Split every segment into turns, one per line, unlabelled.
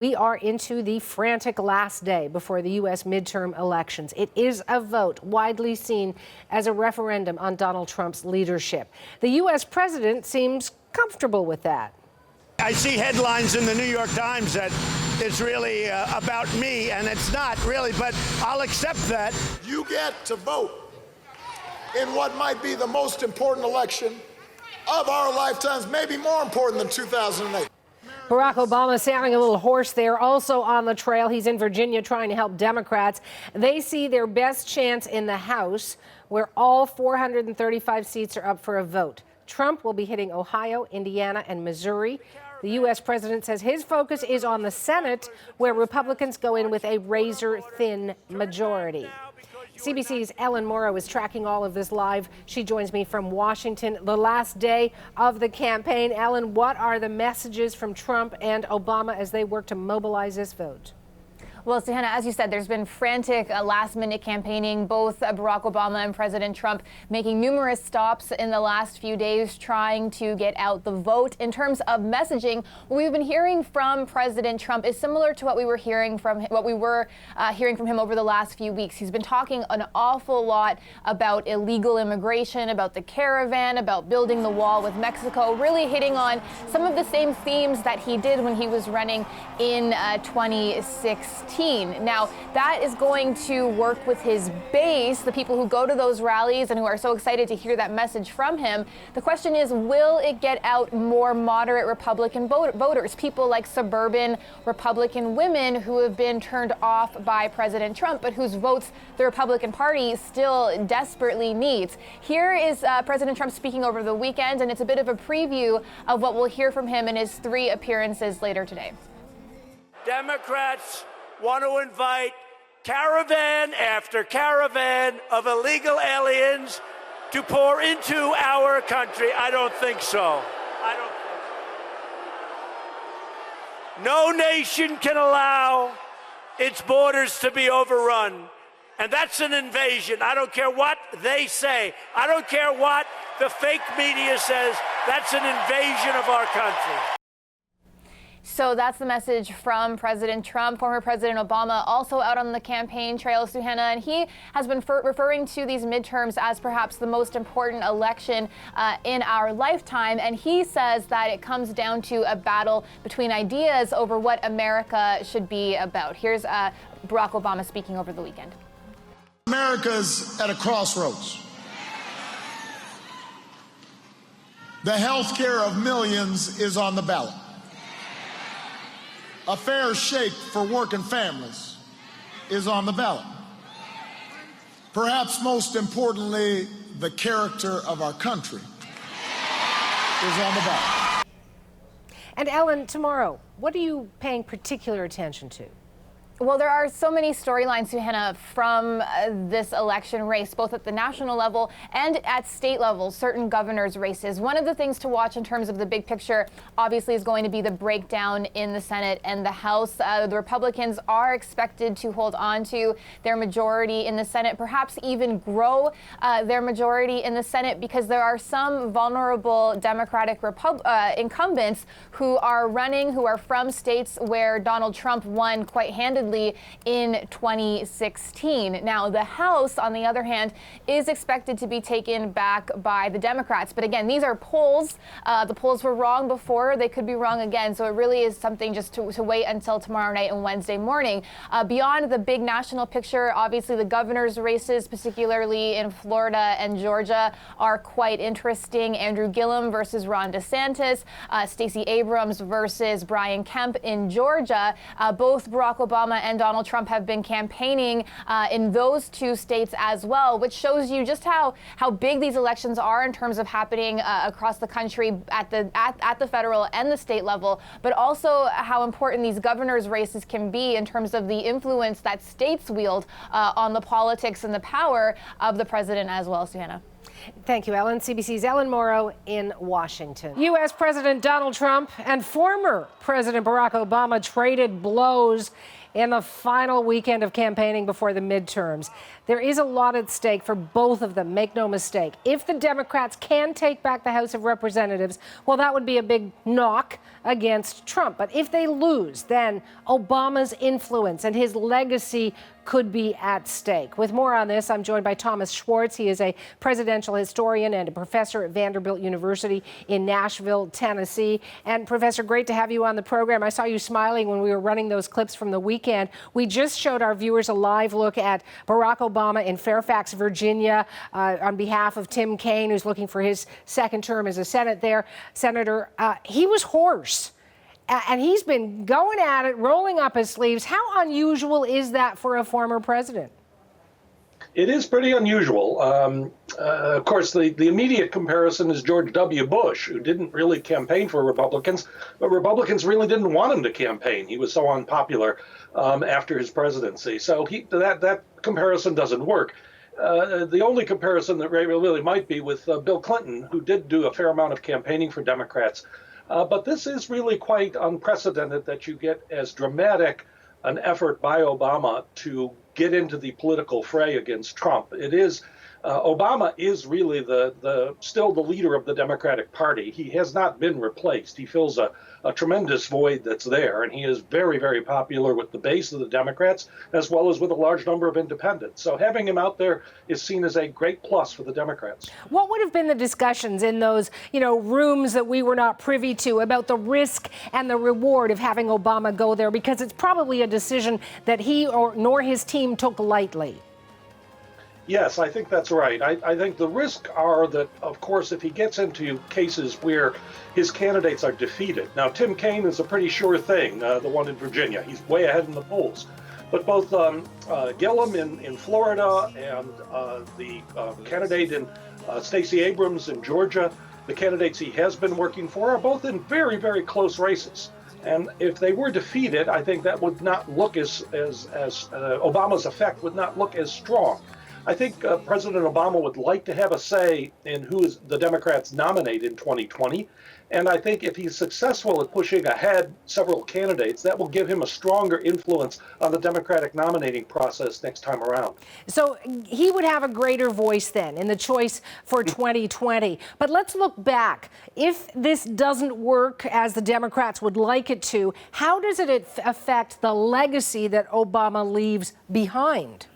We are into the frantic last day before the U.S. midterm elections. It is a vote widely seen as a referendum on Donald Trump's leadership. The U.S. president seems comfortable with that.
I see headlines in the New York Times that it's really about me, and it's not really, but I'll accept that.
You get to vote in what might be the most important election of our lifetimes, maybe more important than 2008.
Barack Obama sounding a little hoarse there. Also on the trail, he's in Virginia trying to help Democrats. They see their best chance in the House, where all 435 seats are up for a vote. Trump will be hitting Ohio, Indiana, and Missouri. The U.S. president says his focus is on the Senate, where Republicans go in with a razor-thin majority. CBC's Ellen Morrow is tracking all of this live. She joins me from Washington. The last day of the campaign. Ellen, what are the messages from Trump and Obama as they work to mobilize this vote?
Well, Suhanna, as you said, there's been frantic last-minute campaigning, both Barack Obama and President Trump making numerous stops in the last few days trying to get out the vote. In terms of messaging, what we've been hearing from President Trump is similar to what we were hearing from him over the last few weeks. He's been talking an awful lot about illegal immigration, about the caravan, about building the wall with Mexico, really hitting on some of the same themes that he did when he was running in 2016. Now, that is going to work with his base, the people who go to those rallies and who are so excited to hear that message from him. The question is, will it get out more moderate Republican voters, people like suburban Republican women who have been turned off by President Trump, but whose votes the Republican Party still desperately needs? Here is President Trump speaking over the weekend, and it's a bit of a preview of what we'll hear from him in his 3 appearances later today.
Democrats want to invite caravan after caravan of illegal aliens to pour into our country. I don't think so. No nation can allow its borders to be overrun. And that's an invasion. I don't care what they say. I don't care what the fake media says. That's an invasion of our country.
So that's the message from President Trump. Former President Obama also out on the campaign trail, Suhanna, and he has been referring to these midterms as perhaps the most important election in our lifetime. And he says that it comes down to a battle between ideas over what America should be about. Here's Barack Obama speaking over the weekend.
America's at a crossroads. The health care of millions is on the ballot. A fair shake for working families is on the ballot. Perhaps most importantly, the character of our country is on the ballot.
And Ellen, tomorrow, what are you paying particular attention to?
Well, there are so many storylines, Suhanna, from this election race, both at the national level and at state level, certain governors' races. One of the things to watch in terms of the big picture, obviously, is going to be the breakdown in the Senate and the House. The Republicans are expected to hold on to their majority in the Senate, perhaps even grow their majority in the Senate, because there are some vulnerable Democratic incumbents who are running, who are from states where Donald Trump won quite handedly in 2016. Now, the House, on the other hand, is expected to be taken back by the Democrats. But again, these are polls. The polls were wrong before. They could be wrong again. So it really is something just to wait until tomorrow night and Wednesday morning. Beyond the big national picture, obviously the governor's races, particularly in Florida and Georgia, are quite interesting. Andrew Gillum versus Ron DeSantis, Stacey Abrams versus Brian Kemp in Georgia. Both Barack Obama and Donald Trump have been campaigning in those 2 states as well, which shows you just how big these elections are in terms of happening across the country at the federal and the state level, but also how important these governor's races can be in terms of the influence that states wield on the politics and the power of the president as well, Suhanna.
Thank you, Ellen. CBC's Ellen Morrow in Washington. U.S. President Donald Trump and former President Barack Obama traded blows in the final weekend of campaigning before the midterms. There is a lot at stake for both of them, make no mistake. If the Democrats can take back the House of Representatives, well, that would be a big knock against Trump. But if they lose, then Obama's influence and his legacy could be at stake. With more on this, I'm joined by Thomas Schwartz. He is a presidential historian and a professor at Vanderbilt University in Nashville, Tennessee. And Professor, great to have you on the program. I saw you smiling when we were running those clips from the weekend. We just showed our viewers a live look at Barack Obama in Fairfax, Virginia, on behalf of Tim Kaine, who's looking for his second term as a senator. He was hoarse. And he's been going at it, rolling up his sleeves. How unusual is that for a former president?
It is pretty unusual. Of course, the immediate comparison is George W. Bush, who didn't really campaign for Republicans, but Republicans really didn't want him to campaign. He was so unpopular after his presidency. So that comparison doesn't work. The only comparison that really might be with Bill Clinton, who did do a fair amount of campaigning for Democrats. But this is really quite unprecedented that you get as dramatic an effort by Obama to get into the political fray against Trump. It is Obama is really still the leader of the Democratic Party. He has not been replaced. He fills a tremendous void that's there, and he is very, very popular with the base of the Democrats as well as with a large number of independents. So having him out there is seen as a great plus for the Democrats.
What would have been the discussions in those, rooms that we were not privy to about the risk and the reward of having Obama go there? Because it's probably a decision that he nor his team took lightly.
Yes, I think that's right. I think the risks are that, of course, if he gets into cases where his candidates are defeated. Now, Tim Kaine is a pretty sure thing, the one in Virginia. He's way ahead in the polls. But both Gillum in Florida and the candidate in Stacey Abrams in Georgia, the candidates he has been working for, are both in very, very close races. And if they were defeated, I think that would not look as Obama's effect would not look as strong. I think President Obama would like to have a say in who the Democrats nominate in 2020. And I think if he's successful at pushing ahead several candidates, that will give him a stronger influence on the Democratic nominating process next time around.
So he would have a greater voice then in the choice for 2020. But let's look back. If this doesn't work as the Democrats would like it to, how does it affect the legacy that Obama leaves behind?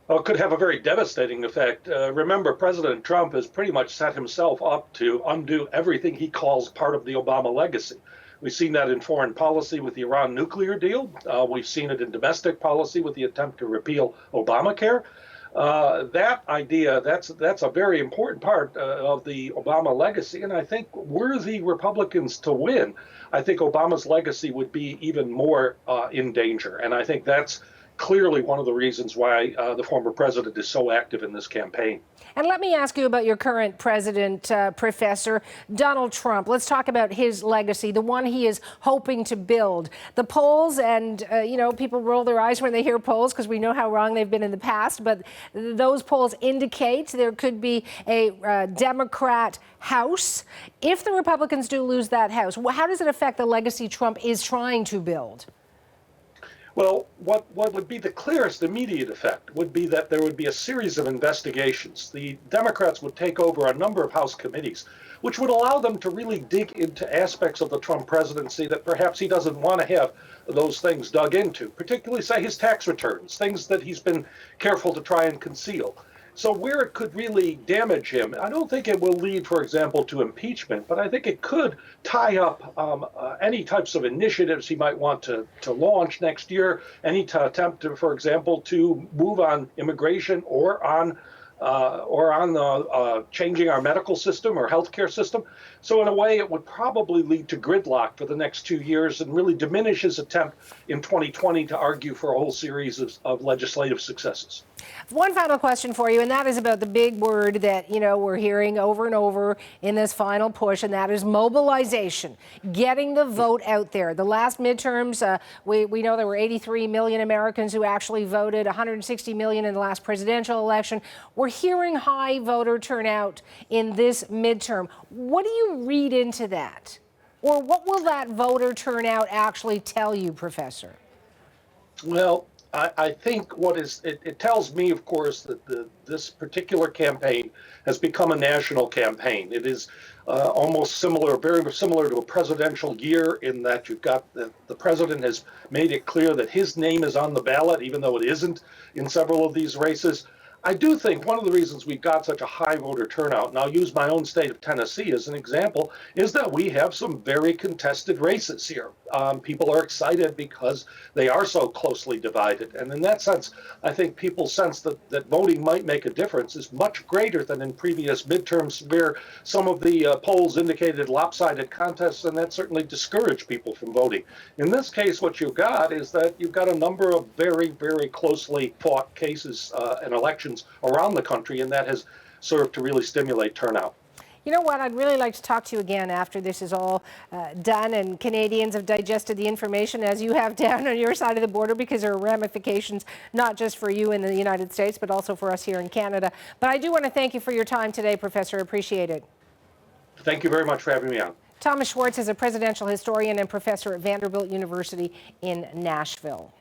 Well, it could have a very devastating effect. Remember, President Trump has pretty much set himself up to undo everything he calls part of the Obama legacy. We've seen that in foreign policy with the Iran nuclear deal. We've seen it in domestic policy with the attempt to repeal Obamacare. That idea, that's a very important part of the Obama legacy. And I think were the Republicans to win, I think Obama's legacy would be even more in danger. And I think that's clearly one of the reasons why the former president is so active in this campaign.
And let me ask you about your current president, Professor Donald Trump. Let's talk about his legacy, the one he is hoping to build. The polls, and people roll their eyes when they hear polls because we know how wrong they've been in the past, but those polls indicate there could be a Democrat House. If the Republicans do lose that House, how does it affect the legacy Trump is trying to build?
Well, what would be the clearest immediate effect would be that there would be a series of investigations. The Democrats would take over a number of House committees, which would allow them to really dig into aspects of the Trump presidency that perhaps he doesn't want to have those things dug into, particularly, say, his tax returns, things that he's been careful to try and conceal. So where it could really damage him, I don't think it will lead, for example, to impeachment, but I think it could tie up any types of initiatives he might want to launch next year, any attempt, for example, to move on immigration or on changing our medical system or healthcare system. So in a way, it would probably lead to gridlock for the next 2 years and really diminish his attempt in 2020 to argue for a whole series of legislative successes.
One final question for you, and that is about the big word that, we're hearing over and over in this final push, and that is mobilization, getting the vote out there. The last midterms, we know there were 83 million Americans who actually voted, 160 million in the last presidential election. We're hearing high voter turnout in this midterm. What do you read into that? Or what will that voter turnout actually tell you, Professor?
Well, I think it tells me, of course, that this particular campaign has become a national campaign. It is almost similar, very similar to a presidential year in that you've got the president has made it clear that his name is on the ballot, even though it isn't in several of these races. I do think one of the reasons we've got such a high voter turnout, and I'll use my own state of Tennessee as an example, is that we have some very contested races here. People are excited because they are so closely divided. And in that sense, I think people's sense that voting might make a difference is much greater than in previous midterms where some of the polls indicated lopsided contests, and that certainly discouraged people from voting. In this case, what you've got is that you've got a number of very, very closely fought cases and elections around the country, and that has served to really stimulate turnout.
You know what? I'd really like to talk to you again after this is all done and Canadians have digested the information as you have down on your side of the border, because there are ramifications not just for you in the United States, but also for us here in Canada. But I do want to thank you for your time today, Professor. Appreciate it.
Thank you very much for having me on.
Thomas Schwartz is a presidential historian and professor at Vanderbilt University in Nashville.